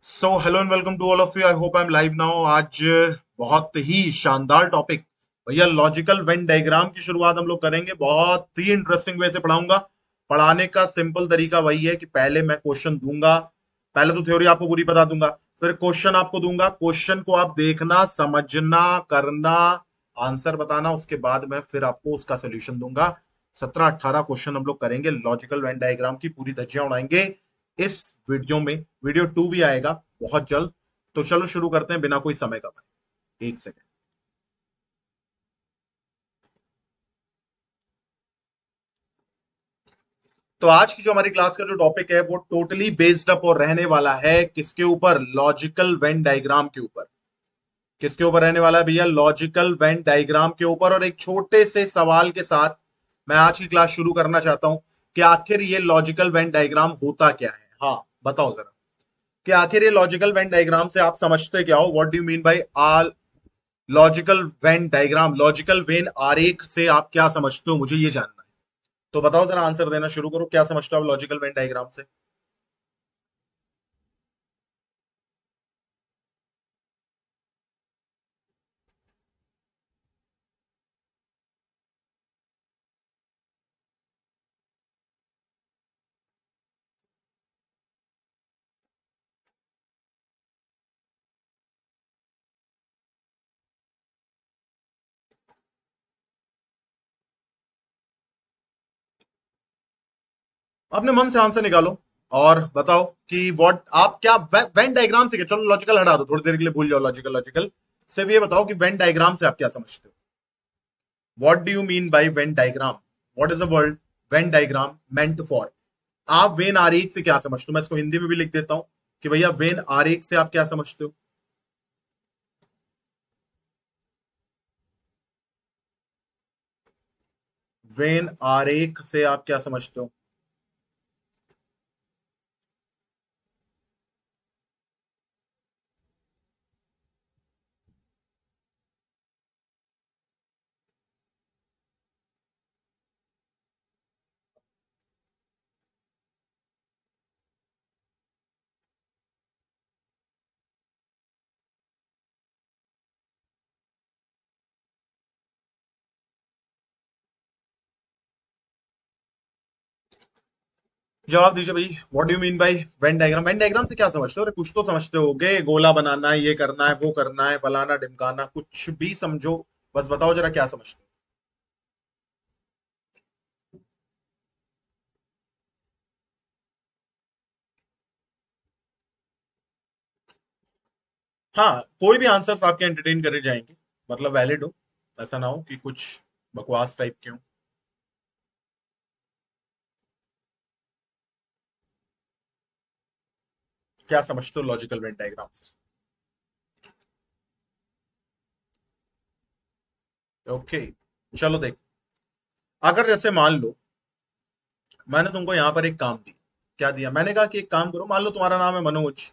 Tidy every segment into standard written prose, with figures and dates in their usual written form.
So hello and welcome to all of you. I hope I am live now. आज बहुत ही शानदार topic भैया, logical Venn diagram की शुरुआत हम लोग करेंगे। बहुत ही इंटरेस्टिंग वे से पढ़ाऊंगा। पढ़ाने का सिंपल तरीका वही है कि पहले मैं क्वेश्चन दूंगा। पहले तो थ्योरी आपको पूरी बता दूंगा, फिर क्वेश्चन आपको दूंगा। क्वेश्चन को आप देखना, समझना, करना, आंसर बताना। उसके बाद मैं फिर आपको उसका सोल्यूशन दूंगा। 17-18 क्वेश्चन हम लोग करेंगे, लॉजिकल वेन डायग्राम की पूरी धज्जियां उड़ाएंगे इस वीडियो में। वीडियो 2 भी आएगा बहुत जल्द। तो चलो शुरू करते हैं बिना कोई समय गवाए। एक सेकेंड। तो आज की जो हमारी क्लास का जो टॉपिक है वो टोटली बेस्ड अप और रहने वाला है किसके ऊपर? लॉजिकल वेन डायग्राम के ऊपर। किसके ऊपर रहने वाला है भैया? लॉजिकल वेन डायग्राम के ऊपर। और एक छोटे से सवाल के साथ मैं आज की क्लास शुरू करना चाहता हूं कि आखिर ये लॉजिकल वेन डायग्राम होता क्या है। हाँ, बताओ जरा कि आखिर ये लॉजिकल वेन डायग्राम से आप समझते क्या हो? What do you mean by all logical Venn diagram? Logical when आरेख से आप क्या समझते हो, मुझे ये जानना है। तो बताओ जरा, आंसर देना शुरू करो। क्या समझते हो आप लॉजिकल वेन डायग्राम से? अपने मन से आंसर निकालो और बताओ कि व्हाट आप क्या वेन डायग्राम से क्या। चलो लॉजिकल हटा दो, थोड़ी देर के लिए भूल जाओ लॉजिकल। लॉजिकल सिर्फ ये बताओ कि वेन डायग्राम से आप क्या समझते हो। What do you mean by Venn diagram? What is the word Venn diagram meant for? आप वेन आरेख से क्या समझते हो? मैं इसको हिंदी में भी लिख देता हूं कि भैया वेन आरेख से आप क्या समझते हो। वेन आरेख से आप क्या समझते हो? जवाब दीजिए भाई। What do you mean by Venn diagram? Venn diagram से क्या समझते हो? अरे कुछ तो समझते होगे, गोला बनाना है, ये करना है, वो करना है, फलाना ढिमकाना, कुछ भी समझो। बस बताओ जरा क्या समझते हो। हाँ, कोई भी आंसर्स आपके एंटरटेन करे जाएंगे, मतलब वैलिड हो। ऐसा ना हो कि कुछ बकवास टाइप के हो। क्या समझते हो लॉजिकल वेन डायग्राम से? ओके, चलो देख। अगर जैसे मान लो मैंने तुमको यहां पर एक काम दी। क्या दिया? मैंने कहा कि एक काम करो। मान लो तुम्हारा नाम है मनोज।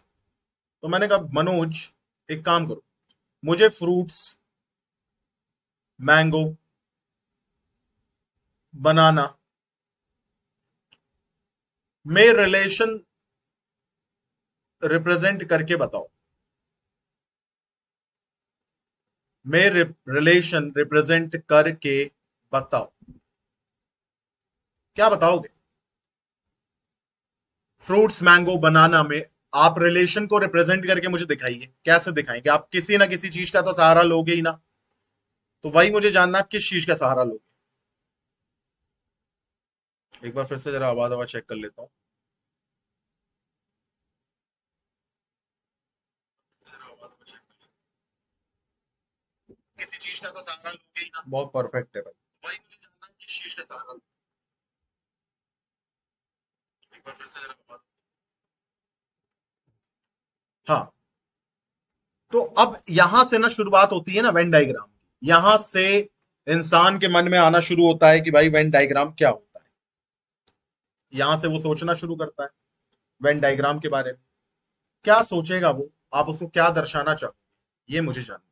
तो मैंने कहा मनोज, एक काम करो, मुझे फ्रूट्स, मैंगो, बनाना में रिलेशन रिप्रेजेंट करके बताओ। में रिलेशन रिप्रेजेंट करके बताओ। क्या बताओगे? फ्रूट्स, मैंगो, बनाना में आप रिलेशन को रिप्रेजेंट करके मुझे दिखाइए। कैसे दिखाएंगे? आप किसी ना किसी चीज का तो सहारा लोगे ही ना। तो वही मुझे जानना है, आप किस चीज का सहारा लोगे। एक बार फिर से जरा आवाज आवाज चेक कर लेता हूँ। किसी चीज का तो सहारा लोगे ही ना। बहुत परफेक्ट है भाई। वही मुझे जानना है, किस चीज का सहारा लोगे। एक बार फिर से जरा आवाज। हाँ, तो अब यहां से ना शुरुआत होती है ना वेन डायग्राम। यहां से इंसान के मन में आना शुरू होता है कि भाई वेन डायग्राम क्या होता है। यहां से वो सोचना शुरू करता है वेन डायग्राम के बारे में। क्या सोचेगा वो? आप उसको क्या दर्शाना चाहो, ये मुझे जानना।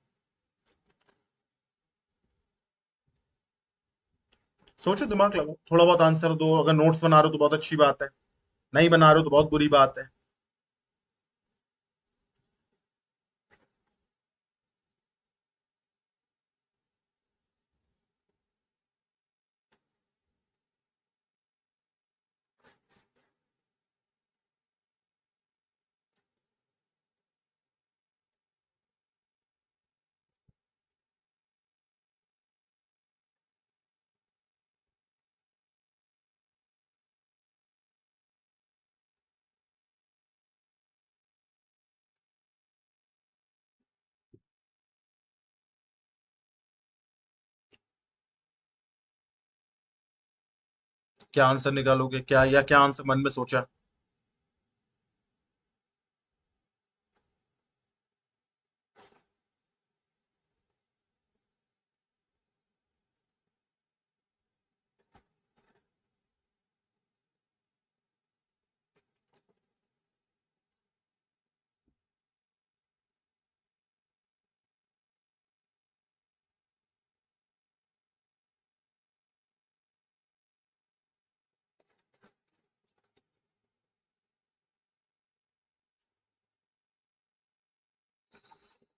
सोचो, दिमाग लगाओ, थोड़ा बहुत आंसर दो। अगर नोट्स बना रहे हो तो बहुत अच्छी बात है, नहीं बना रहे हो तो बहुत बुरी बात है। क्या आंसर निकालोगे, क्या या क्या आंसर मन में सोचा?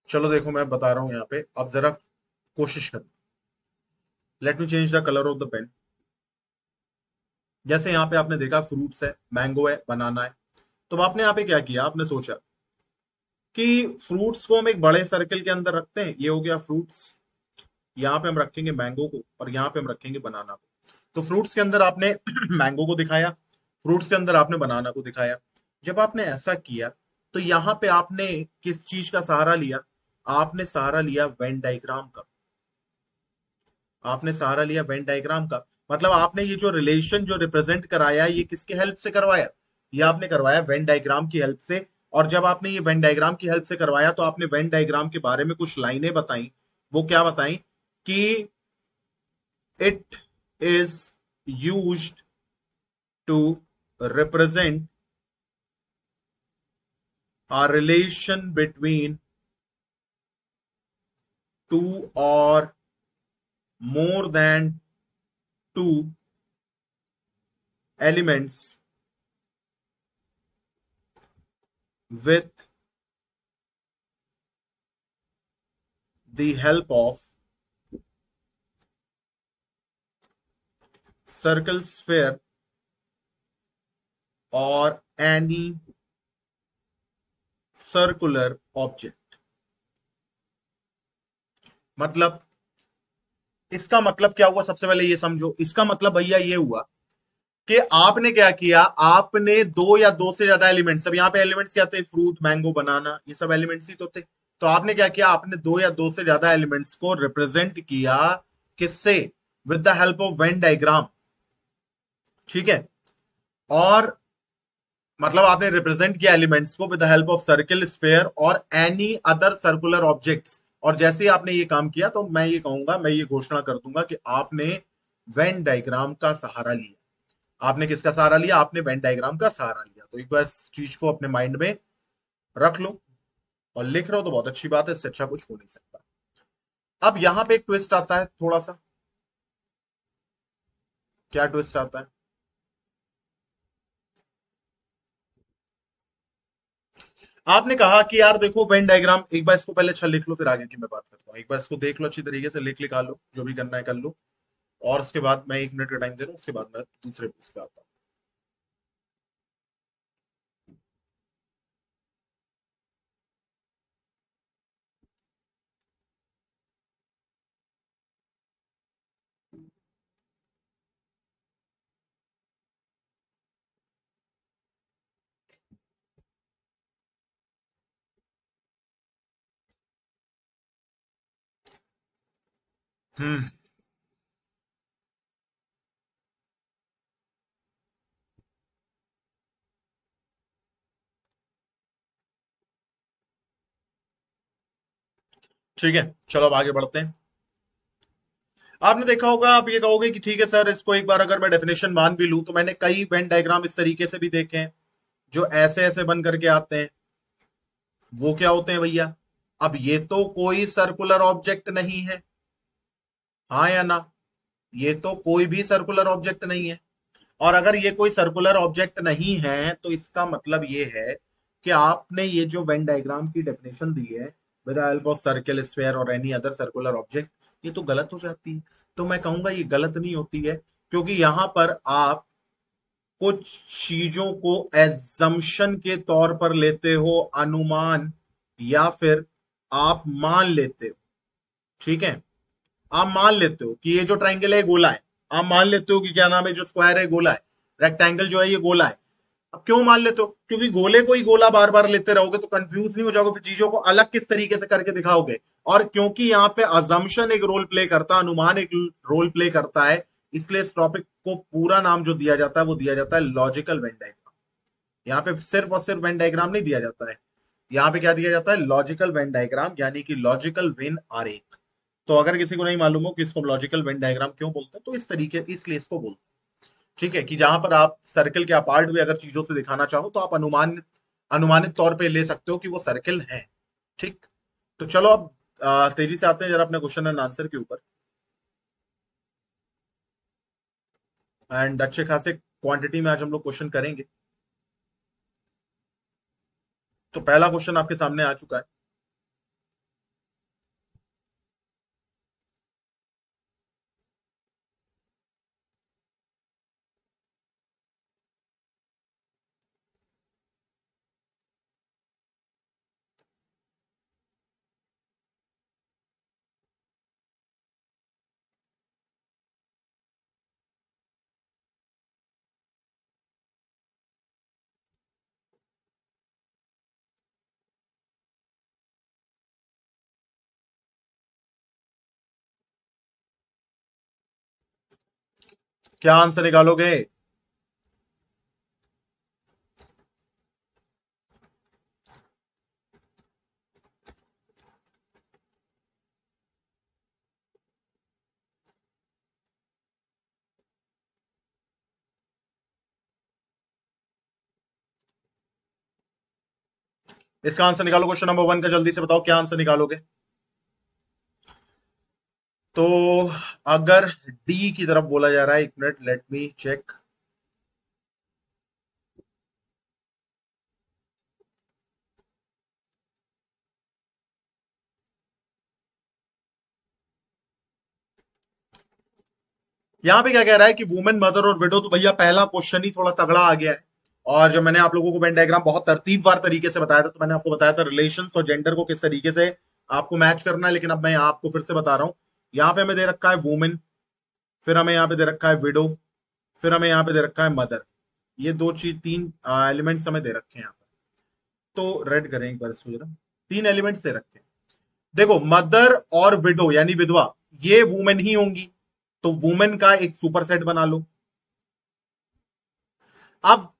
चलो देखो, मैं बता रहा हूं यहाँ पे, अब जरा कोशिश कर। Let me change the colour of the pen. जैसे यहाँ पे आपने देखा फ्रूट्स है, मैंगो है, बनाना है। तो आपने यहाँ पे क्या किया, आपने सोचा कि फ्रूट्स को हम एक बड़े सर्कल के अंदर रखते हैं, ये हो गया फ्रूट्स। यहाँ पे हम रखेंगे मैंगो को और यहाँ पे हम रखेंगे बनाना को। तो फ्रूट्स के अंदर आपने मैंगो को दिखाया, फ्रूट्स के अंदर आपने बनाना को दिखाया। जब आपने ऐसा किया तो यहाँ पे आपने किस चीज का सहारा लिया? आपने सहारा लिया वेन डायग्राम का। आपने सहारा लिया वेन डायग्राम का। मतलब आपने ये जो रिलेशन जो रिप्रेजेंट कराया, ये किसके हेल्प से करवाया? ये आपने करवाया वेन डायग्राम की हेल्प से। और जब आपने ये वेन डायग्राम की हेल्प से करवाया तो आपने वेन डायग्राम के बारे में कुछ लाइनें बताई। वो क्या बताई? कि it is used to represent a relation between two or more than two elements with the help of circle, sphere or any circular object। मतलब इसका मतलब क्या हुआ? सबसे पहले ये समझो, इसका मतलब भैया ये हुआ कि आपने क्या किया, आपने दो या दो से ज्यादा एलिमेंट्स, अब यहाँ पे एलिमेंट्स क्या थे? फ्रूट, मैंगो, बनाना, ये सब एलिमेंट्स ही तो थे। तो आपने क्या किया, आपने दो या दो से ज्यादा एलिमेंट्स को रिप्रेजेंट किया। किससे? With the help of Venn diagram. ठीक है। और मतलब आपने रिप्रेजेंट किया एलिमेंट्स को with the help of circle, sphere और एनी अदर सर्कुलर ऑब्जेक्ट्स। और जैसे ही आपने ये काम किया तो मैं ये कहूंगा, मैं ये घोषणा कर दूंगा कि आपने वेन डायग्राम का सहारा लिया। आपने किसका सहारा लिया? आपने वेन डायग्राम का सहारा लिया। तो एक बार इस चीज को अपने माइंड में रख लो। और लिख रहे हो तो बहुत अच्छी बात है, इससे अच्छा कुछ हो नहीं सकता। अब यहां पे एक ट्विस्ट आता है थोड़ा सा। क्या ट्विस्ट आता है? आपने कहा कि यार देखो वेन डायग्राम, एक बार इसको पहले अच्छा लिख लो, फिर आगे की मैं बात करता हूँ। एक बार इसको देख लो अच्छी तरीके से, लिख लिखा लो, जो भी करना है कर लो। और उसके बाद मैं 1 मिनट का टाइम दे रहा हूँ, उसके बाद मैं दूसरे उस पे आता हूँ। ठीक है, चलो अब आगे बढ़ते हैं। आपने देखा होगा, आप ये कहोगे कि ठीक है सर, इसको एक बार अगर मैं डेफिनेशन मान भी लूं, तो मैंने कई वेन डायग्राम इस तरीके से भी देखे हैं जो ऐसे ऐसे बन करके आते हैं। वो क्या होते हैं भैया? अब ये तो कोई सर्कुलर ऑब्जेक्ट नहीं है, हाँ या ना? ये तो कोई भी सर्कुलर ऑब्जेक्ट नहीं है। और अगर ये कोई सर्कुलर ऑब्जेक्ट नहीं है तो इसका मतलब ये है कि आपने ये जो वेन डायग्राम की डेफिनेशन दी है, with the help of circle, sphere और एनी अदर सर्कुलर ऑब्जेक्ट, ये तो गलत हो जाती है। तो मैं कहूंगा ये गलत नहीं होती है, क्योंकि यहां पर आप कुछ चीजों को एजम्पशन के तौर पर लेते हो, अनुमान, या फिर आप मान लेते हो। ठीक है, आप मान लेते हो कि ये जो ट्राइंगल है गोला है। आप मान लेते हो कि क्या नाम है, जो स्क्वायर है गोला है, रेक्टेंगल जो है ये गोला है। अब क्यों मान लेते हो? क्योंकि गोले को ही गोला बार बार लेते रहोगे तो कंफ्यूज नहीं हो जाओगे, फिर चीजों को अलग किस तरीके से करके दिखाओगे। और क्योंकि यहाँ पे अजम्पशन एक रोल प्ले करता है, अनुमान एक रोल प्ले करता है, इसलिए इस टॉपिक को पूरा नाम जो दिया जाता है वो दिया जाता है लॉजिकल वेन डायग्राम। यहाँ पे सिर्फ और सिर्फ वेन डायग्राम नहीं दिया जाता है, यहाँ पे क्या दिया जाता है, लॉजिकल वेन डायग्राम, यानी कि लॉजिकल वेन आरेख। तो अगर किसी को नहीं मालूम हो कि इसको लॉजिकल वेन डायग्राम क्यों बोलते हैं, तो इस तरीके इसलिए इसको बोलते हैं। ठीक है, कि जहां पर आप सर्कल के अपार्ट भी अगर चीजों से दिखाना चाहो तो आप अनुमानित तौर पे ले सकते हो कि वो सर्कल है। ठीक। तो चलो अब तेजी से आते हैं जरा अपने क्वेश्चन एंड आंसर के ऊपर। एंड अच्छे खासे क्वांटिटी में आज हम लोग क्वेश्चन करेंगे। तो पहला क्वेश्चन आपके सामने आ चुका है। क्या आंसर निकालोगे? इसका आंसर निकालो, क्वेश्चन नंबर वन का जल्दी से बताओ क्या आंसर निकालोगे। तो अगर डी की तरफ बोला जा रहा है, एक मिनट, लेट मी चेक। यहाँ पे क्या कह रहा है कि वुमेन, मदर और विडो, तो भैया पहला क्वेश्चन ही थोड़ा तगड़ा आ गया है। और जब मैंने आप लोगों को वेन डायग्राम बहुत तरतीबवार तरीके से बताया था, तो मैंने आपको बताया था रिलेशंस और जेंडर को किस तरीके से आपको मैच करना है, लेकिन अब मैं आपको फिर से बता रहा हूँ। यहाँ पे हमें दे रखा है वुमेन, फिर हमें यहाँ पे दे रखा है विडो, फिर हमें यहाँ पे दे रखा है मदर। ये दो चीज, तीन एलिमेंट्स हमें दे रखे हैं यहाँ पे। तो रेड करें एक बार इसको जरा। तीन एलिमेंट्स दे रखे हैं। देखो, मदर और विडो यानी विधवा, ये वुमेन ही होंगी। तो वुमेन का एक सुपर सेट बना लो। अब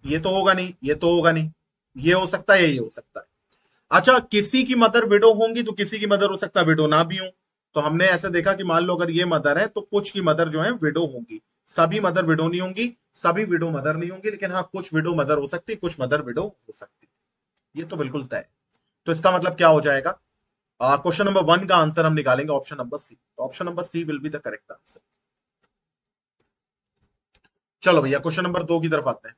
ये तो होगा नहीं, ये तो होगा नहीं, ये हो सकता है, ये हो सकता है। अच्छा, किसी की मदर विडो होंगी तो किसी की मदर हो सकता है विडो ना भी हो। तो हमने ऐसे देखा कि मान लो अगर ये मदर है तो कुछ की मदर जो है विडो होंगी। सभी मदर विडो नहीं होंगी, सभी विडो मदर नहीं होंगी, लेकिन हाँ कुछ विडो मदर हो सकती, कुछ मदर विडो हो सकती। ये तो बिल्कुल तय है। तो इसका मतलब क्या हो जाएगा? क्वेश्चन नंबर वन का आंसर हम निकालेंगे option number C. Option number C will be the correct answer. चलो भैया क्वेश्चन नंबर दो की तरफ आते हैं।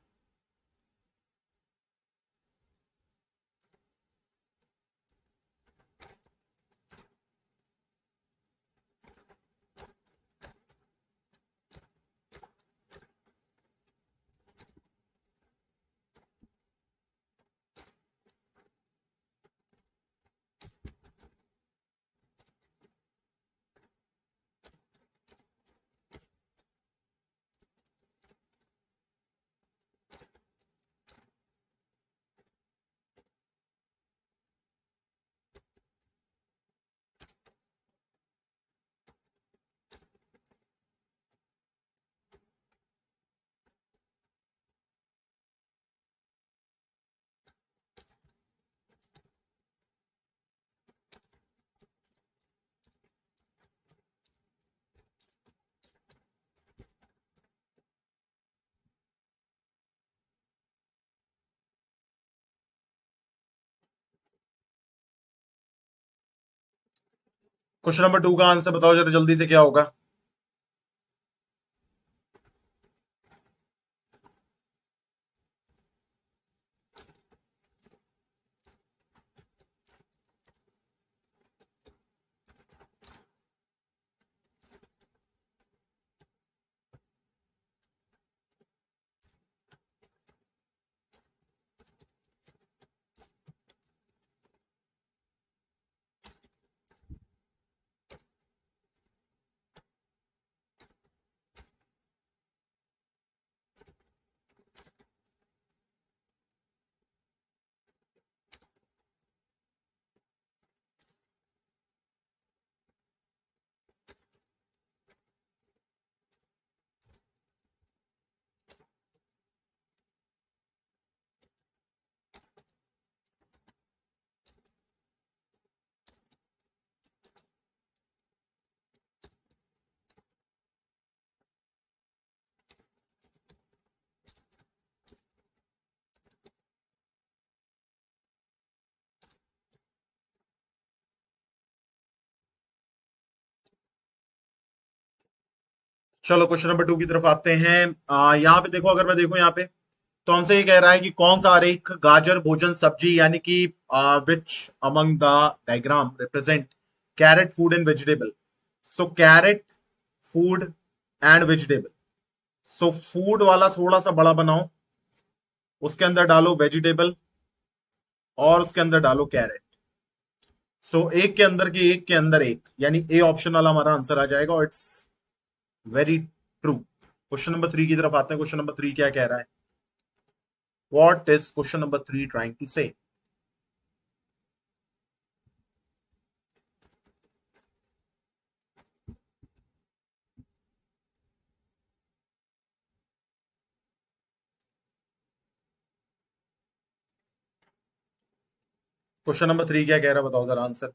क्वेश्चन नंबर टू का आंसर बताओ जरा जल्दी से, क्या होगा? चलो क्वेश्चन नंबर 2 की तरफ आते हैं। यहाँ पे देखो, अगर मैं देखूं यहाँ पे, तो हमसे ये कह रहा है कि कौन सा आरेख गाजर भोजन सब्जी यानी कि which among the diagram represent carrot food and vegetable. So carrot food and vegetable. So food वाला थोड़ा सा बड़ा बनाओ, उसके अंदर डालो वेजिटेबल और उसके अंदर डालो कैरेट। सो एक के अंदर के एक के अंदर एक, यानी ए ऑप्शन वाला हमारा आंसर आ जाएगा, और it's very true. Question number 3 की तरफ आते हैं। क्वेश्चन नंबर 3 क्या कह रहा है? What is question number 3 trying to say? Question number 3 क्या कह रहा है, बताओ जरा आंसर।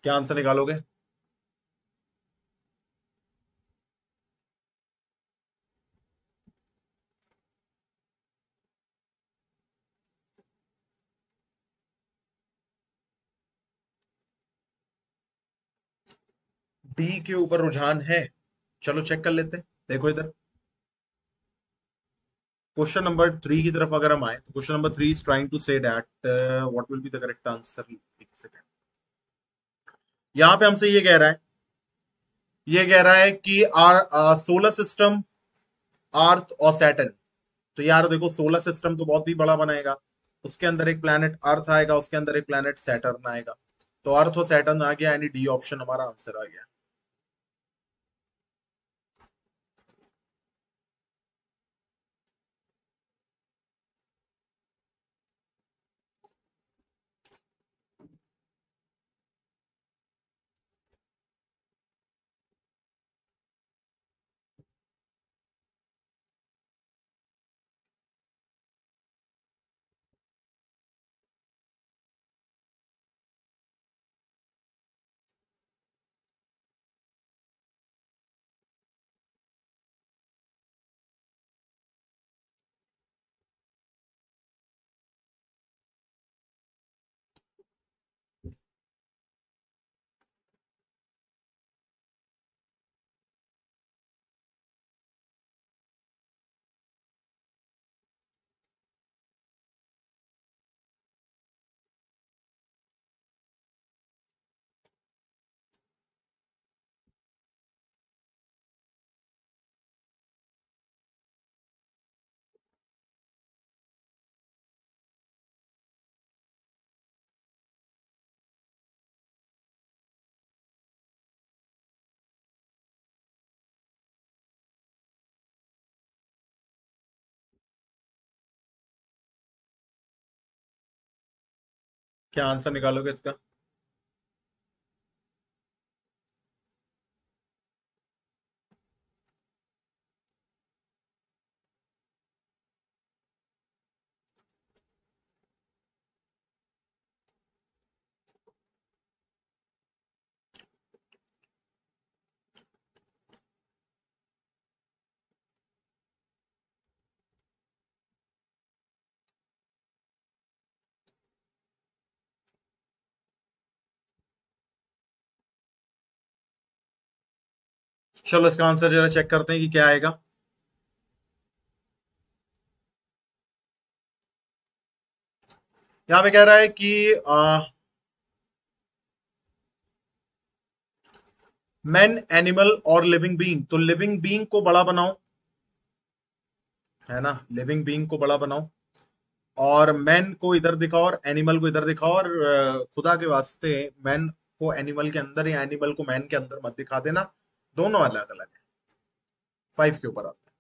क्या आंसर निकालोगे? डी के ऊपर रुझान है। चलो चेक कर लेते हैं। देखो इधर, क्वेश्चन नंबर 3 की तरफ अगर हम आए, तो question number 3 is trying to say that what will be the correct answer. एक सेकंड। यहाँ पे हमसे ये कह रहा है कि सोलर सिस्टम, अर्थ और सैटर्न। तो यार देखो, सोलर सिस्टम तो बहुत ही बड़ा बनाएगा, उसके अंदर एक प्लैनेट अर्थ आएगा, उसके अंदर एक प्लैनेट सैटर्न आएगा। तो अर्थ और सैटर्न आ गया, यानी डी ऑप्शन हमारा आंसर आ गया। क्या आंसर निकालोगे इसका? चलो इसका आंसर जरा चेक करते हैं कि क्या आएगा। यहाँ पे कह रहा है कि मैन, एनिमल और लिविंग बीइंग। तो लिविंग बीइंग को बड़ा बनाओ, है ना, लिविंग बीइंग को बड़ा बनाओ, और मैन को इधर दिखाओ और एनिमल को इधर दिखाओ, और खुदा के वास्ते मैन को एनिमल के अंदर या एनिमल को मैन के अंदर मत दिखा देना। दोनों अलग अलग है। 5 के ऊपर आता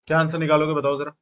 क्या आंसर निकालोगे बताओ जरा।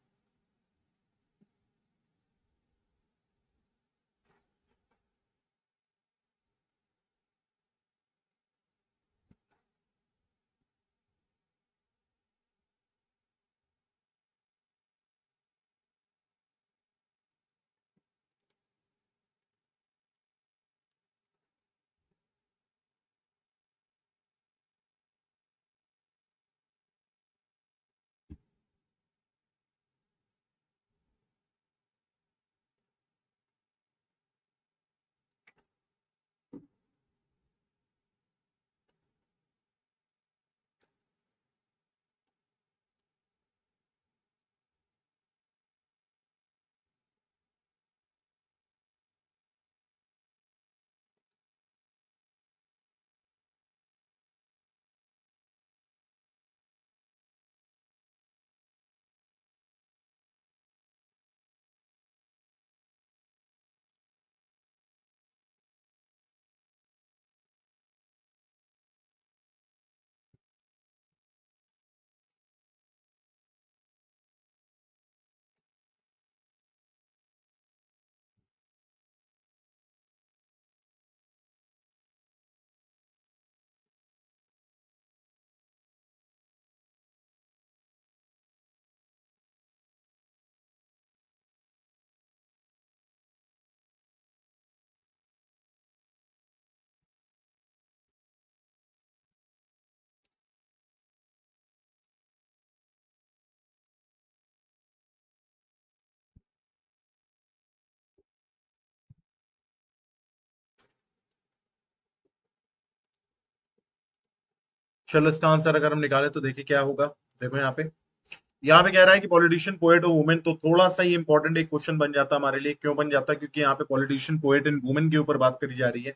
चलो इसका आंसर अगर हम निकाले तो देखिए क्या होगा। देखो यहाँ पे कह रहा है कि पॉलिटिशियन पोएट और वुमेन, तो थोड़ा सा ही इंपॉर्टेंट एक क्वेश्चन बन जाता है हमारे लिए। क्यों बन जाता है? क्योंकि यहाँ पे पॉलिटिशियन पोएट एंड वुमेन के ऊपर बात करी जा रही है।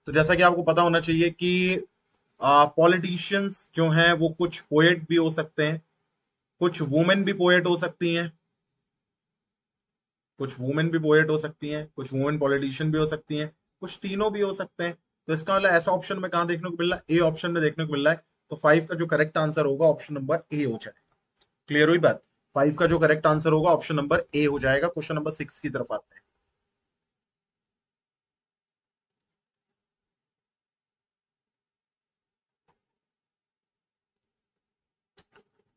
तो जैसा कि आपको पता होना चाहिए कि पॉलिटिशियंस जो हैं वो कुछ पोएट भी हो सकते हैं, कुछ वुमेन भी पोएट हो सकती हैं, कुछ वुमेन भी पोएट हो सकती हैं, कुछ वुमेन पॉलिटिशियन भी हो सकती हैं, कुछ तीनों भी हो सकते हैं। तो इसका मतलब ऐसा ऑप्शन में कहाँ देखने को मिल रहा है? ए ऑप्शन में देखने को मिल रहा है। तो 5 का जो करेक्ट आंसर होगा ऑप्शन नंबर ए हो जाएगा। क्लियर हुई बात? 5 का जो करेक्ट आंसर होगा ऑप्शन नंबर ए हो जाएगा। क्वेश्चन नंबर 6 की तरफ आते हैं।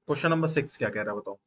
क्वेश्चन नंबर 6 क्या कह रहा है बताओ।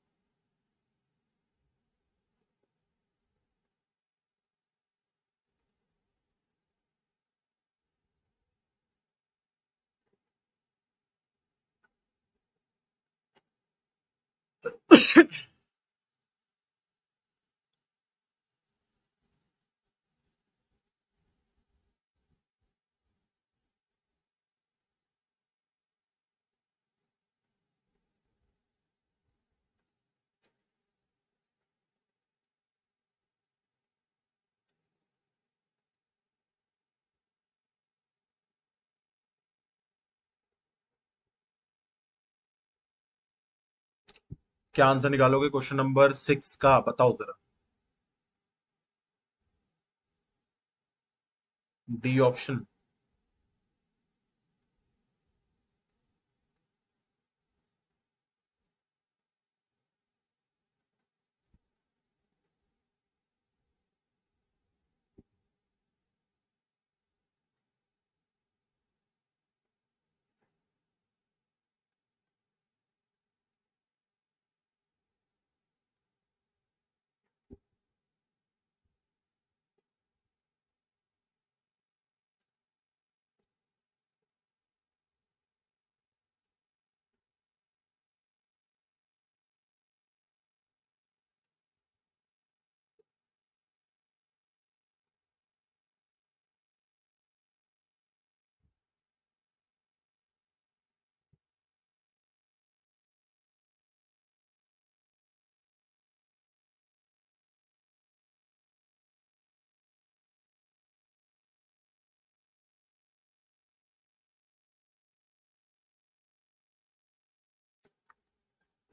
क्या आंसर निकालोगे क्वेश्चन नंबर 6 का? बताओ जरा। D option.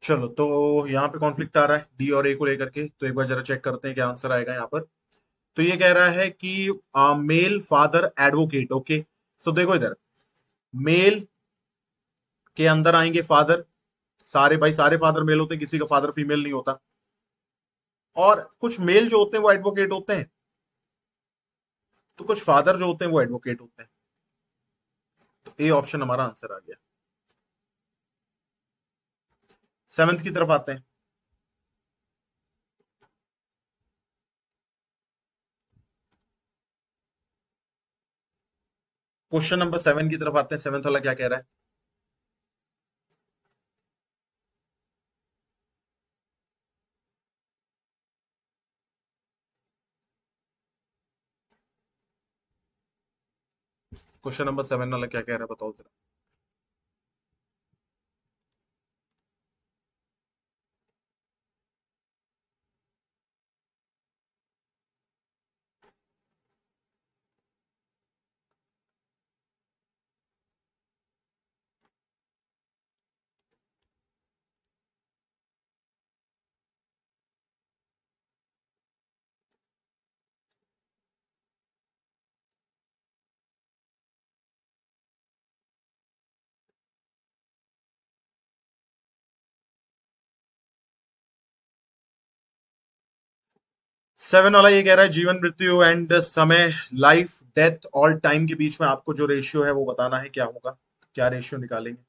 चलो तो यहाँ पे कॉन्फ्लिक्ट आ रहा है डी और ए को लेकर के, तो एक बार जरा चेक करते हैं क्या आंसर आएगा यहाँ पर। तो ये कह रहा है कि मेल फादर एडवोकेट। ओके, सो देखो इधर मेल के अंदर आएंगे फादर, सारे भाई सारे फादर मेल होते हैं, किसी का फादर फीमेल नहीं होता। और कुछ मेल जो होते हैं वो एडवोकेट होते हैं, तो कुछ फादर जो होते हैं वो एडवोकेट होते हैं। तो ए ऑप्शन हमारा आंसर आ गया। सेवेंथ की तरफ आते हैं। क्वेश्चन नंबर 7 की तरफ आते हैं। सेवेंथ वाला क्या कह रहा है? क्वेश्चन नंबर 7 वाला क्या कह रहा है, बताओ जरा। सेवन वाला ये कह रहा है जीवन मृत्यु एंड समय, लाइफ डेथ ऑल टाइम के बीच में आपको जो रेशियो है वो बताना है, क्या होगा, क्या रेशियो निकालेंगे।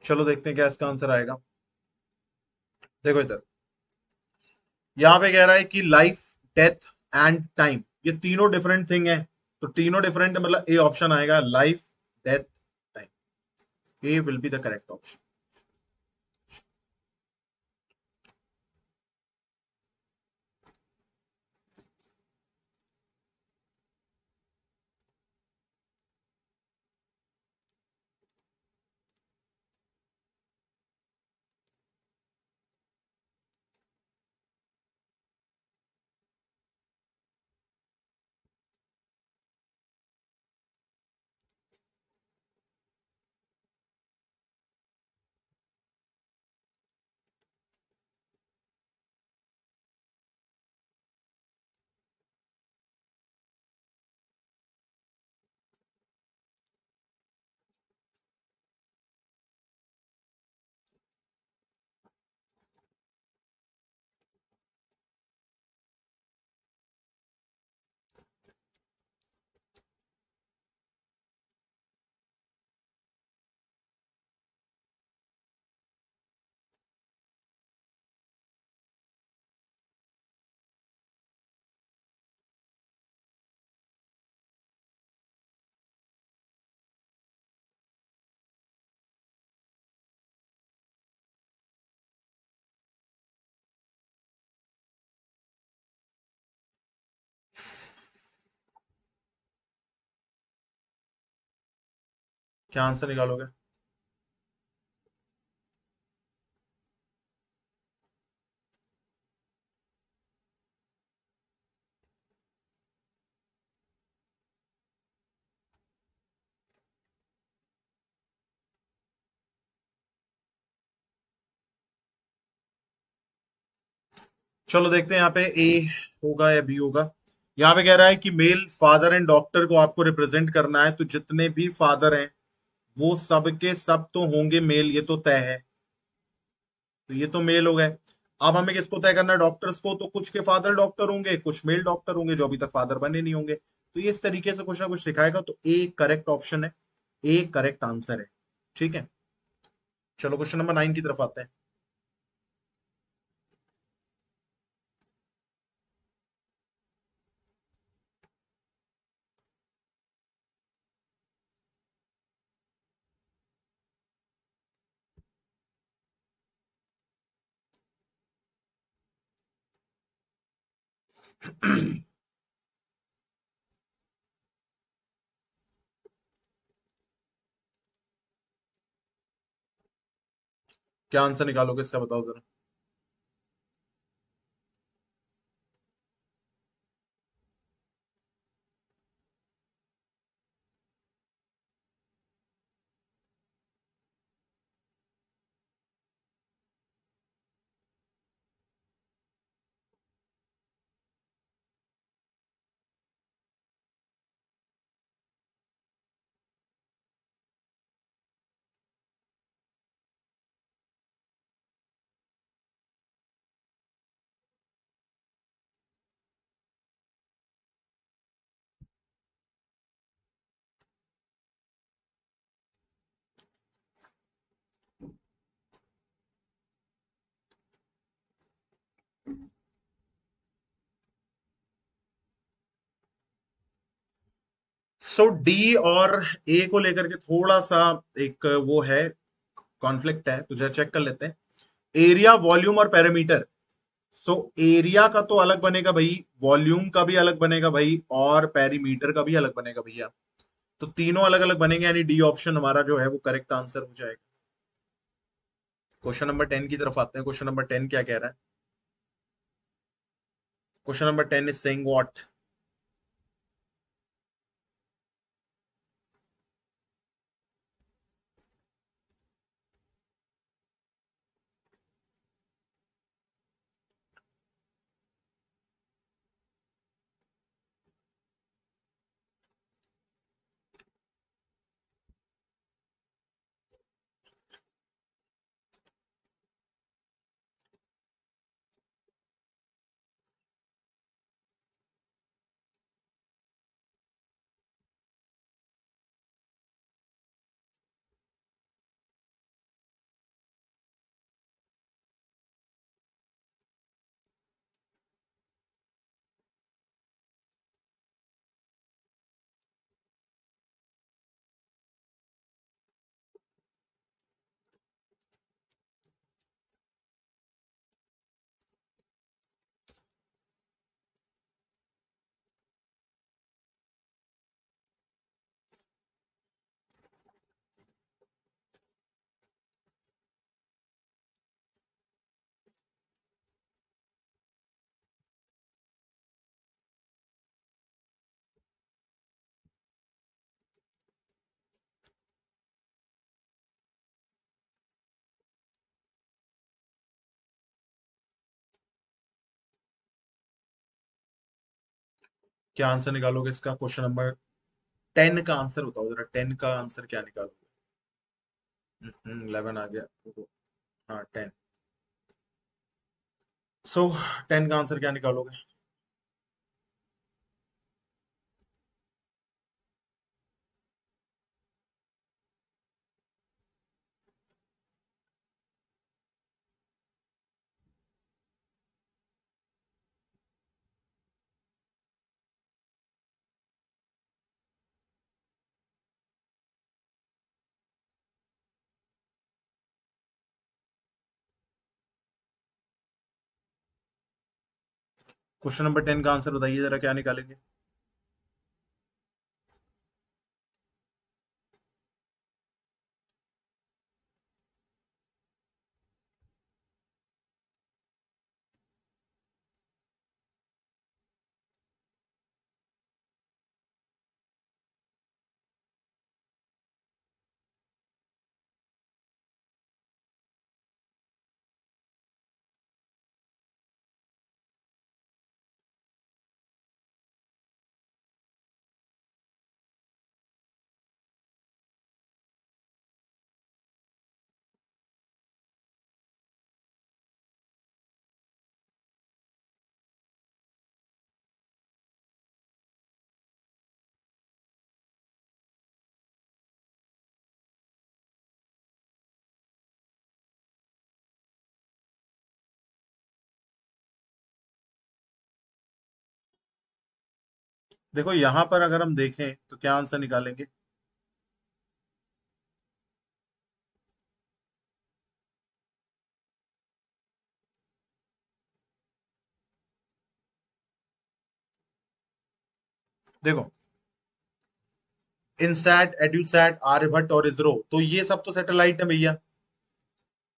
चलो देखते हैं क्या इसका आंसर आएगा। देखो इधर, यहाँ पे कह रहा है कि लाइफ, डेथ एंड टाइम, ये तीनों डिफरेंट थिंग है। तो तीनों डिफरेंट है, मतलब ए ऑप्शन आएगा, life, death, time. A will be the correct option. क्या आंसर निकालोगे? चलो देखते हैं यहाँ पे ए होगा या बी होगा। यहाँ पे कह रहा है कि मेल फादर एंड डॉक्टर को आपको रिप्रेजेंट करना है, तो जितने भी फादर हैं वो सब के सब तो होंगे मेल, ये तो तय है। तो ये तो मेल हो गए। अब हमें किसको तय करना है? डॉक्टर्स को। तो कुछ के फादर डॉक्टर होंगे, कुछ मेल डॉक्टर होंगे जो अभी तक फादर बने नहीं होंगे। तो ये इस तरीके से कुछ ना कुछ दिखाएगा, तो ए करेक्ट ऑप्शन है, ए करेक्ट आंसर है। ठीक है, चलो क्वेश्चन नंबर 9 की तरफ आते हैं। क्या आंसर निकालोगे इसका, बताओ जरा। सो डी और ए को लेकर के थोड़ा सा एक वो है, कॉन्फ्लिक्ट है, तो जरा चेक कर लेते हैं। एरिया, वॉल्यूम और पैरामीटर। सो एरिया का तो अलग बनेगा भाई, वॉल्यूम का भी अलग बनेगा भाई, और पेरीमीटर का भी अलग बनेगा भैया। तो तीनों अलग अलग बनेंगे, यानी डी ऑप्शन हमारा जो है वो करेक्ट आंसर हो जाएगा। क्वेश्चन नंबर 10 की तरफ आते हैं। क्वेश्चन नंबर 10 क्या कह रहा है? Question number 10 is saying what? क्या आंसर निकालोगे इसका? क्वेश्चन नंबर 10 का आंसर बताओ जरा, 10 का आंसर क्या निकालोगे? 11 आ गया। हाँ 10। सो 10 का आंसर क्या निकालोगे? क्वेश्चन नंबर 10 का आंसर बताइए जरा, क्या निकालेंगे? देखो यहां पर अगर हम देखें तो क्या आंसर निकालेंगे? देखो, इनसैट, एड्यूसैट, आर्यभट्ट और इसरो, तो ये सब तो सैटेलाइट है भैया।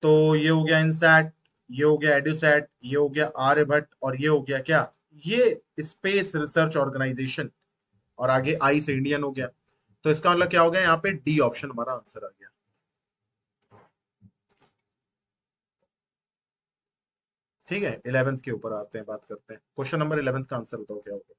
तो ये हो गया इनसैट, ये हो गया एड्यूसैट, ये हो गया आर्यभट्ट, और ये हो गया क्या? ये स्पेस रिसर्च ऑर्गेनाइजेशन। और आगे आई से इंडियन हो गया। तो इसका मतलब क्या हो गया? यहाँ पे डी ऑप्शन हमारा आंसर आ गया। ठीक है, 11th के ऊपर आते हैं, बात करते हैं। क्वेश्चन नंबर 11th का आंसर बताओ क्या होगा।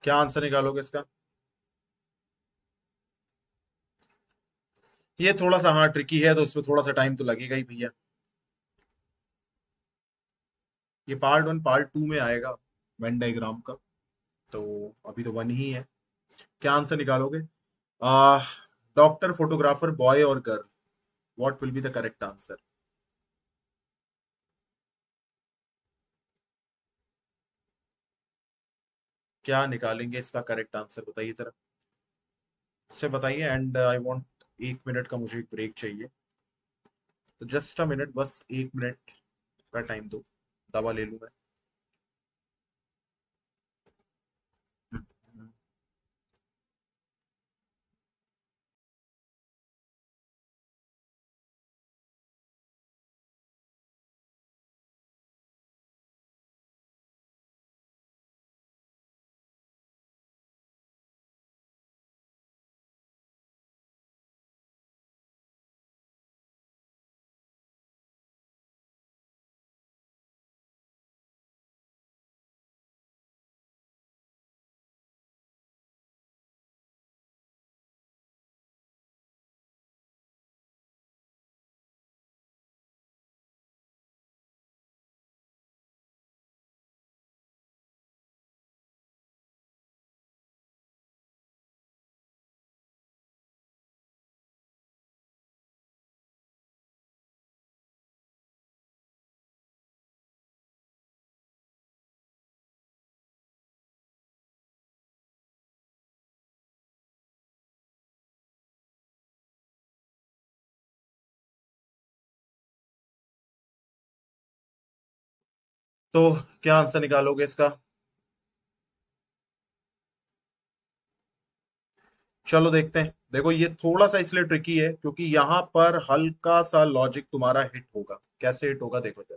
क्या आंसर निकालोगे इसका? ये थोड़ा सा हाँ ट्रिकी है, तो इसमें थोड़ा सा टाइम तो लगेगा ही भैया। ये पार्ट 1 पार्ट 2 में आएगा, वेन डायग्राम का। तो अभी तो 1 ही है। क्या आंसर निकालोगे? आ डॉक्टर, फोटोग्राफर, बॉय और girl, what will be the correct answer? क्या निकालेंगे इसका करेक्ट आंसर, बताइए जरा। से बताइए, एंड आई वांट 1 मिनट का मुझे एक ब्रेक चाहिए। तो जस्ट अ मिनट, बस 1 मिनट का टाइम दो, दवा ले लूं मैं। हम्म। तो क्या आंसर निकालोगे इसका? चलो देखते हैं। देखो ये थोड़ा सा इसलिए ट्रिकी है क्योंकि यहाँ पर हल्का सा लॉजिक तुम्हारा हिट होगा। कैसे हिट होगा देखो जरा।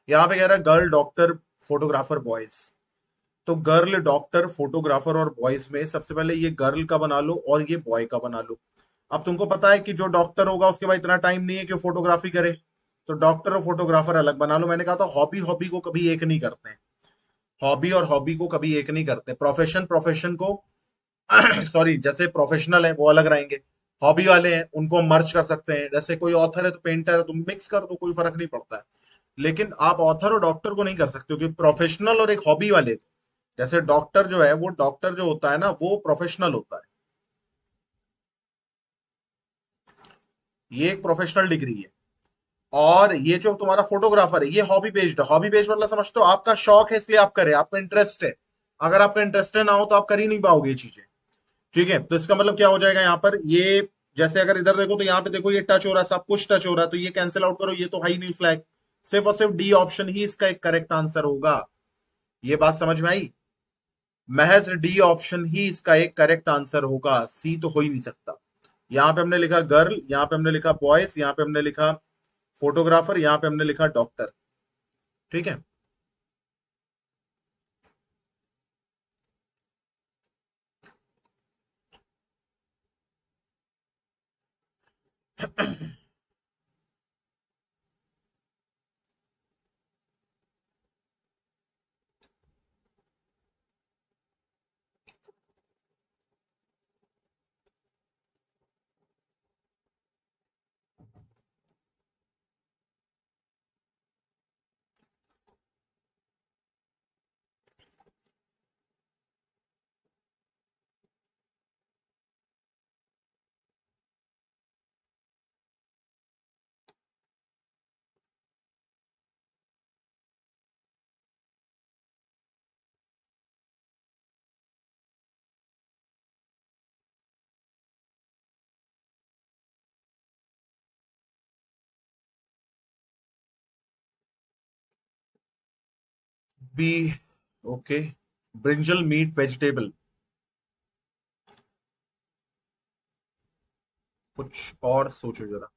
यहाँ पे कह रहा है गर्ल, डॉक्टर, फोटोग्राफर, बॉयज। तो गर्ल, डॉक्टर, फोटोग्राफर और बॉयज में सबसे पहले ये गर्ल का बना लो और ये बॉय का बना लो। अब तुमको पता है कि जो डॉक्टर होगा उसके बाद इतना टाइम नहीं है कि फोटोग्राफी करे। तो डॉक्टर और फोटोग्राफर अलग बना लो। मैंने कहा था हॉबी हॉबी को कभी एक नहीं करते हैं। हॉबी और हॉबी को कभी एक नहीं करते। प्रोफेशन प्रोफेशन को सॉरी, जैसे प्रोफेशनल है वो अलग रहेंगे। हॉबी वाले हैं उनको हम मर्ज कर सकते हैं। जैसे कोई ऑथर है तो पेंटर है, तुम मिक्स कर दो, कोई फर्क नहीं पड़ता है। लेकिन आप ऑथर और डॉक्टर को नहीं कर सकते, क्योंकि प्रोफेशनल और एक हॉबी वाले। जैसे डॉक्टर जो है, वो डॉक्टर जो होता है ना, वो प्रोफेशनल होता है। ये एक प्रोफेशनल डिग्री है। और ये जो तुम्हारा फोटोग्राफर है, ये हॉबी बेस्ड है। हॉबी बेस्ड मतलब समझते हो, आपका शौक है इसलिए आप करें, आपका इंटरेस्ट है। अगर आपका इंटरेस्ट ना हो तो आप कर ही नहीं पाओगे ये चीजें। ठीक है, तो इसका मतलब क्या हो जाएगा यहाँ पर, ये जैसे अगर इधर देखो तो यहाँ पे देखो ये टच हो रहा है, सब कुछ टच हो रहा है, तो ये कैंसिल आउट करो, ये तो हाई न्यूज फ्लैग। सिर्फ और सिर्फ डी ऑप्शन ही इसका एक करेक्ट आंसर होगा। ये बात समझ में आई? महज डी ऑप्शन ही इसका एक करेक्ट आंसर होगा, सी तो हो ही नहीं सकता। यहाँ पे हमने लिखा गर्ल, यहाँ पे हमने लिखा बॉयज, यहाँ पे हमने लिखा फोटोग्राफर, यहाँ पे हमने लिखा डॉक्टर। ठीक है। B. Okay. Brinjal meat vegetable. कुछ और सोचो जरा।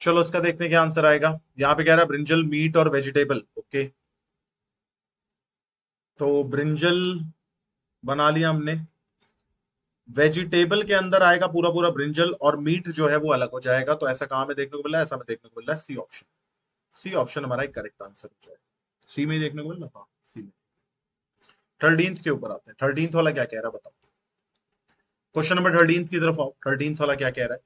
चलो इसका देखते हैं क्या आंसर आएगा। यहाँ पे कह रहा है ब्रिंजल मीट और वेजिटेबल। ओके, तो ब्रिंजल बना लिया हमने। वेजिटेबल के अंदर आएगा पूरा पूरा ब्रिंजल, और मीट जो है वो अलग हो जाएगा। तो ऐसा कहाँ में देखने को मिला है? ऐसा में देखने को मिल रहा है सी ऑप्शन। सी ऑप्शन हमारा एक करेक्ट आंसर हो जाएगा। सी में ही देखने को मिल रहा, हाँ सी में। 13th के ऊपर आते हैं। 13th वाला क्या कह रहा है बताओ। क्वेश्चन नंबर 13th की तरफ आओ। 13th वाला क्या कह रहा है?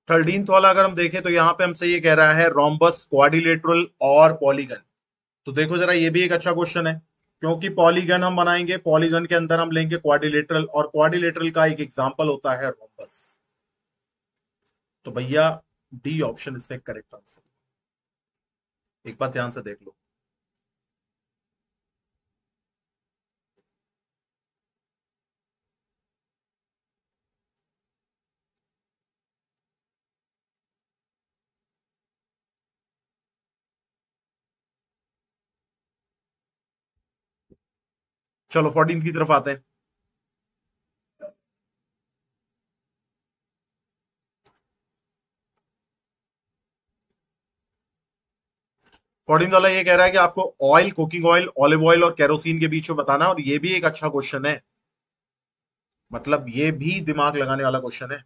13th वाला अगर हम देखें तो यहाँ पे हमसे ये कह रहा है रोम्बस, क्वाड्रिलेटरल और पॉलीगन। तो देखो जरा, ये भी एक अच्छा क्वेश्चन है, क्योंकि पॉलीगन हम बनाएंगे, पॉलीगन के अंदर हम लेंगे क्वाड्रिलेटरल, और क्वाड्रिलेटरल का एक एग्जांपल होता है रोम्बस। तो भैया डी ऑप्शन इसका करेक्ट आंसर। एक बार ध्यान से देख लो। चलो 14 की तरफ आते हैं। 14 वाला ये कह रहा है कि आपको oil, cooking oil, olive oil और केरोसिन के बीच में बताना है, और ये भी एक अच्छा क्वेश्चन है। मतलब ये भी दिमाग लगाने वाला क्वेश्चन है।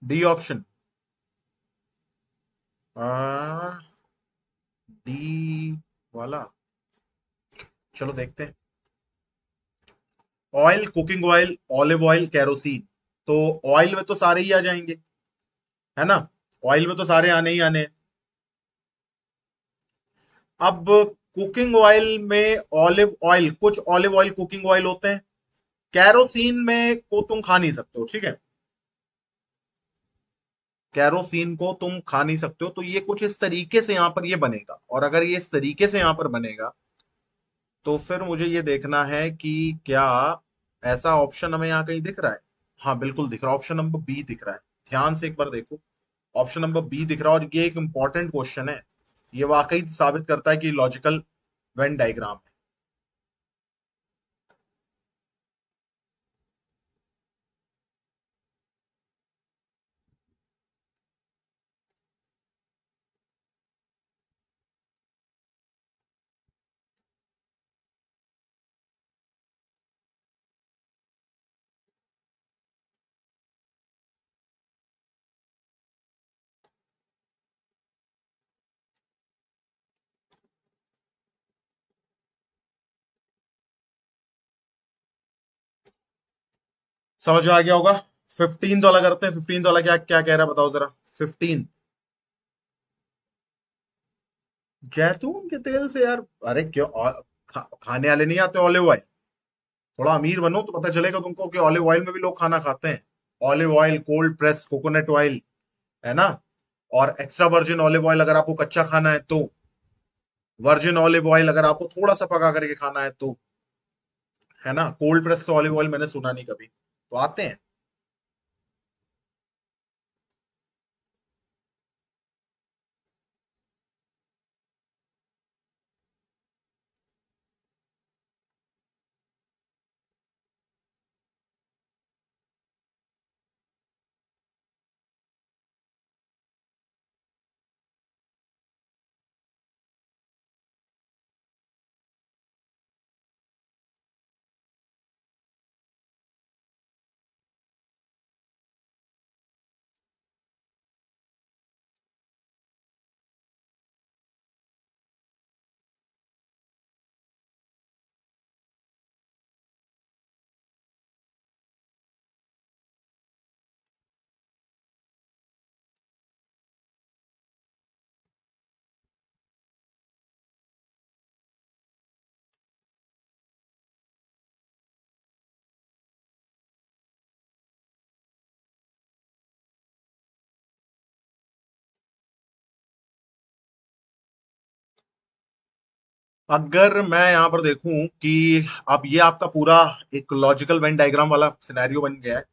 डी ऑप्शन, डी वाला। चलो देखते हैं। Oil, cooking oil, olive oil, kerosene. तो ऑयल में तो सारे ही आ जाएंगे, है ना। ऑयल में तो सारे आने ही आने हैं। अब कुकिंग ऑयल में ऑलिव ऑयल, कुछ ऑलिव ऑयल कुकिंग ऑयल होते हैं। कैरोसिन में को तुम खा नहीं सकते हो, ठीक है। कैरोसिन को तुम खा नहीं सकते हो, तो ये कुछ इस तरीके से यहां पर ये बनेगा, और अगर ये इस तरीके से यहां पर बनेगा, तो फिर मुझे ये देखना है कि क्या ऐसा ऑप्शन हमें यहाँ कहीं दिख रहा है। हाँ बिल्कुल दिख रहा है, ऑप्शन नंबर बी दिख रहा है। ध्यान से एक बार देखो, ऑप्शन नंबर बी दिख रहा है, और ये एक इंपॉर्टेंट क्वेश्चन है। ये वाकई साबित करता है कि लॉजिकल वेन डायग्राम है। समझ में आ गया होगा। 15 वाला करते हैं। 15 वाला क्या क्या कह रहा है, बताओ जरा। 15, जैतून के तेल से यार, अरे क्यों खाने वाले नहीं आते ऑलिव ऑयल। थोड़ा अमीर बनो तो पता चलेगा तुमको कि ऑलिव ऑयल में भी लोग खाना खाते हैं। Olive oil, cold press coconut oil, है ना। और एक्स्ट्रा वर्जिन ऑलिव ऑयल अगर आपको कच्चा खाना है तो, वर्जिन ऑलिव ऑयल अगर आपको थोड़ा सा पका करके खाना है तो, है ना। कोल्ड प्रेस तो ऑलिव ऑयल मैंने सुना नहीं कभी, तो आते हैं। अगर मैं यहां पर देखूं कि अब ये आपका पूरा एक लॉजिकल वेन डायग्राम वाला सिनेरियो बन गया है,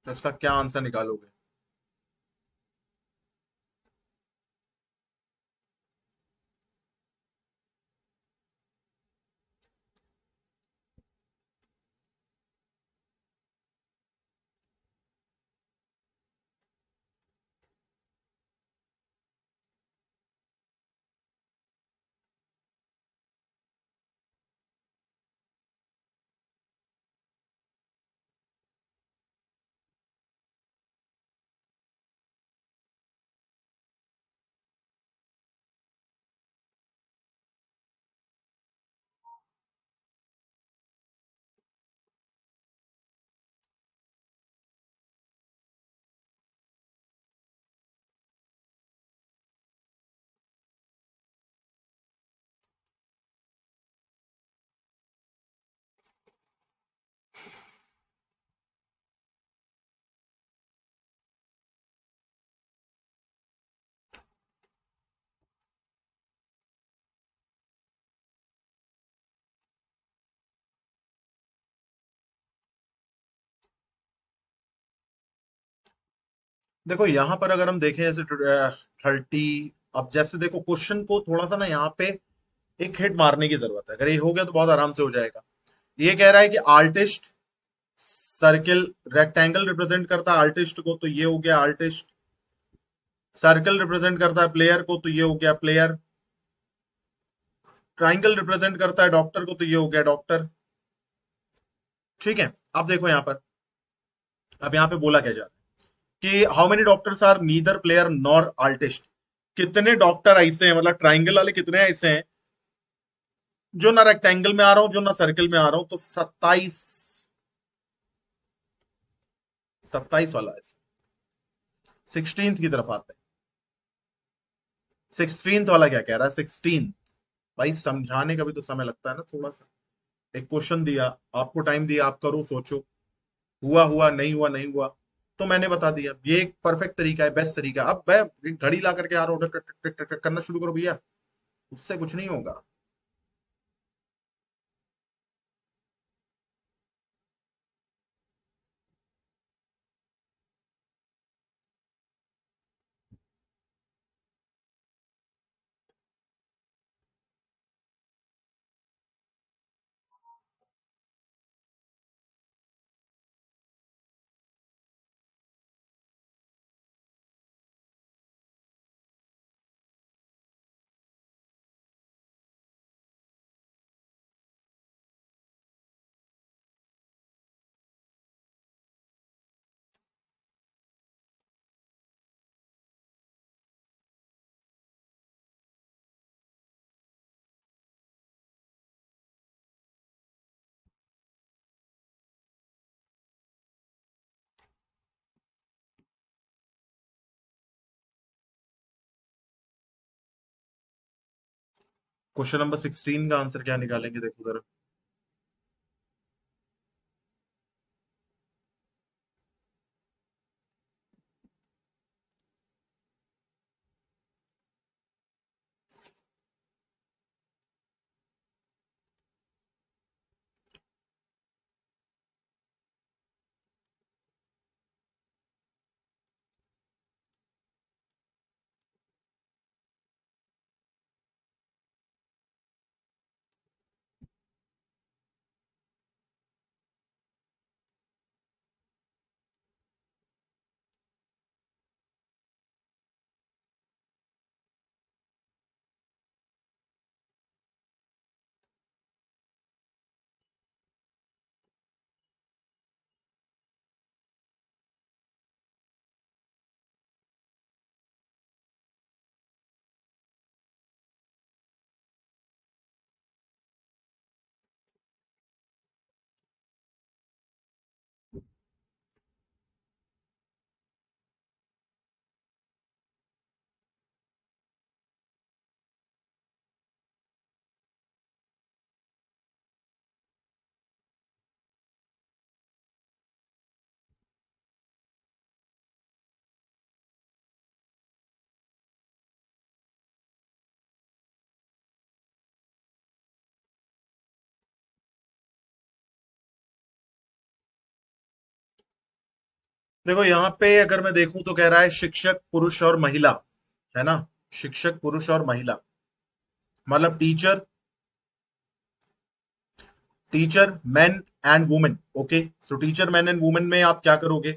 तो इसका क्या आंसर निकालोगे? देखो यहां पर अगर हम देखें जैसे 30, अब जैसे देखो क्वेश्चन को थोड़ा सा ना यहाँ पे एक हिट मारने की जरूरत है। अगर ये हो गया तो बहुत आराम से हो जाएगा। ये कह रहा है कि आर्टिस्ट सर्किल रेक्टेंगल रिप्रेजेंट करता है आर्टिस्ट को, तो ये हो गया आर्टिस्ट। सर्कल रिप्रेजेंट करता है प्लेयर को, तो ये हो गया प्लेयर। ट्राइंगल रिप्रेजेंट करता है डॉक्टर को, तो ये हो गया डॉक्टर। ठीक है। अब देखो यहाँ पर, अब यहाँ पे बोला क्या जा रहा है कि how many doctors are neither player nor artist. कितने डॉक्टर ऐसे हैं, मतलब ट्राइंगल वाले कितने ऐसे हैं जो ना रेक्टेंगल में आ रहा हूं, जो ना सर्कल में आ रहा हूं, तो 27। 27 वाला है। 16th की तरफ आते हैं। 16th वाला क्या कह रहा है? 16। भाई समझाने का भी तो समय लगता है ना थोड़ा सा। एक क्वेश्चन दिया, आपको टाइम दिया, आप करो सोचो, हुआ हुआ, नहीं हुआ नहीं हुआ, तो मैंने बता दिया। ये एक परफेक्ट तरीका है, बेस्ट तरीका है। अब मैं एक घड़ी ला करके आ रहा हूँ, टक टक टक टक करना शुरू करो भैया, उससे कुछ नहीं होगा। क्वेश्चन नंबर 16 का आंसर क्या निकालेंगे, देखो जरा। देखो यहाँ पे अगर मैं देखूं तो कह रहा है शिक्षक पुरुष और महिला, है ना। शिक्षक पुरुष और महिला, मतलब teacher, teacher man and women. Okay, so teacher man and women में आप क्या करोगे?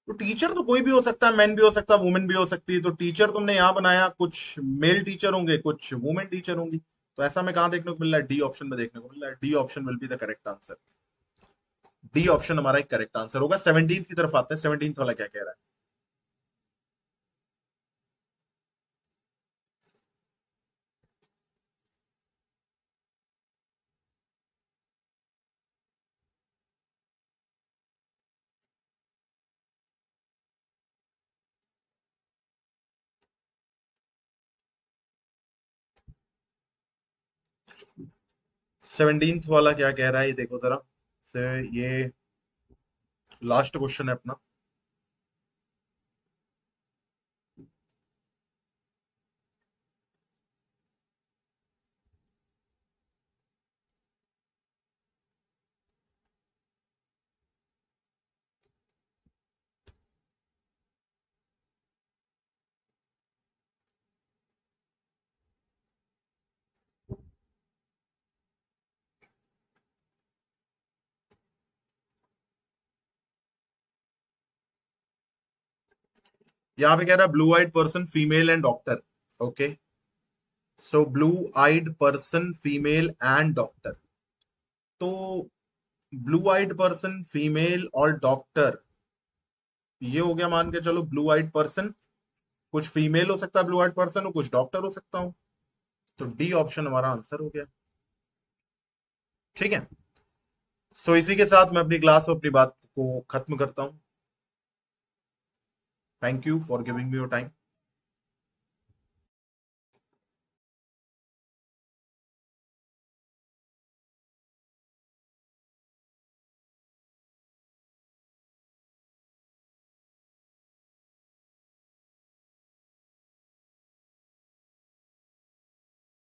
तो टीचर तो कोई भी हो सकता है, मैन भी हो सकता है, वुमेन भी हो सकती है। तो टीचर तुमने यहाँ बनाया, कुछ मेल टीचर होंगे, कुछ वुमेन टीचर होंगी। तो ऐसा में कहाँ देखने को मिल रहा है? डी ऑप्शन में देखने को मिल रहा है। D option will be the correct answer. D option हमारा एक करेक्ट आंसर होगा। 17 की तरफ आते हैं, 17 वाला क्या कह रहा है? 17 वाला क्या कह रहा है, ये देखो जरा से। ये लास्ट क्वेश्चन है अपना। यहाँ पे कह रहा है blue eyed person female and doctor. Okay, so blue eyed person female and doctor. तो ब्लू आइड पर्सन फीमेल और डॉक्टर, ये हो गया मान के चलो ब्लू आइड पर्सन। कुछ फीमेल हो सकता है ब्लू आइड पर्सन, हो कुछ डॉक्टर हो सकता हूँ। तो डी ऑप्शन हमारा आंसर हो गया। ठीक है, सो इसी के साथ मैं अपनी क्लास और अपनी बात को खत्म करता हूँ। Thank you for giving me your time.